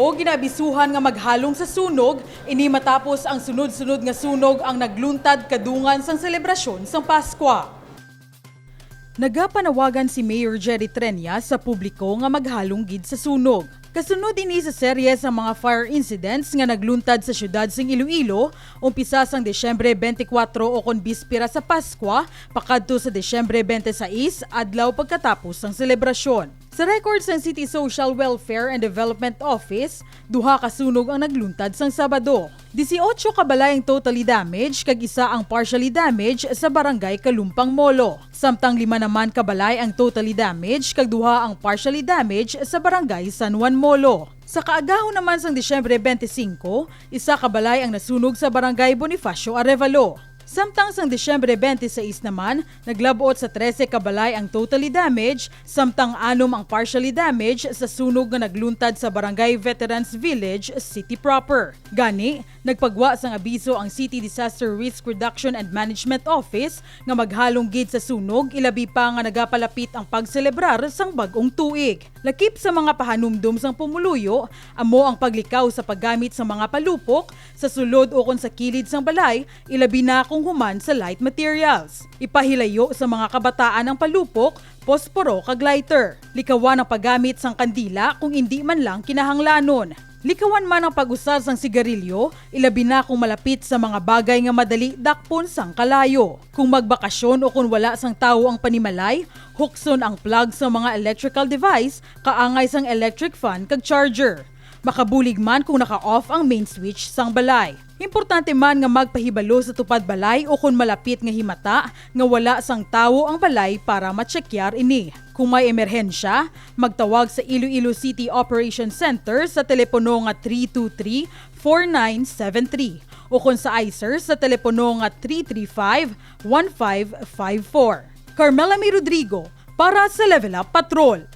Iloilo ginabisuhan nga maghalong sa sunog ini matapos ang sunod-sunod nga sunog ang nagluntad kadungan sang selebrasyon sang Paskwa. Nagapanawagan si Mayor Jerry Trenia sa publiko nga maghalong gid sa sunog. Kasunod ini sa serye sa mga fire incidents nga nagluntad sa syudad sing Iloilo, umpisa sang Desyembre 24 o kon bispera sa Paskwa, pakadto sa Desyembre 26 adlaw pagkatapos ng selebrasyon. Sa records ng City Social Welfare and Development Office, duha ka sunog ang nagluntad sang Sabado. 18 ka balay ang totally damaged kag isa ang partially damaged sa barangay Kalumpang Molo. Samtang 5 naman ka balay ang totally damaged kag duha ang partially damaged sa barangay San Juan Molo. Sa kaagahon naman sang Disyembre 25, isa ka balay ang nasunog sa barangay Bonifacio Arevalo. Samtang sang Disyembre 26 naman, naglabot sa 13 kabalay ang totally damaged, samtang 6 ang partially damaged sa sunog nga nagluntad sa Barangay Veterans Village, City Proper. Gani, nagpagwa sang abiso ang City Disaster Risk Reduction and Management Office nga maghalong gid sa sunog, ilabi pa nga nagapalapit ang pagselebrar sang bag-ong tuig. Lakip sa mga pahanumdum sang pumuluyo, amo ang paglikaw sa paggamit sa mga palupok sa sulod o kon sa kilid sang balay, ilabi na kung human sa light materials. Ipahilayo sa mga kabataan ng palupok, posporo kag lighter. Likawan ang paggamit sang kandila kung hindi man lang kinahanglanon. Likawan man ang pag-usar sang sigarilyo, ilabi na kung malapit sa mga bagay nga madali dakpon sang kalayo. Kung magbakasyon o kung wala sang tawo ang panimalay, hukson ang plug sa mga electrical device, kaangay sang electric fan kag charger. Makabulig man kung naka-off ang main switch sang balay. Importante man nga magpahibalo sa tupad balay o kung malapit nga himata nga wala sang tawo ang balay para matsekyar ini. Kung may emerhensya, magtawag sa Iloilo City Operations Center sa telepono nga 323-4973 o kung sa ICER sa telepono nga 335-1554. Carmela May Rodrigo para sa Level Up Patrol.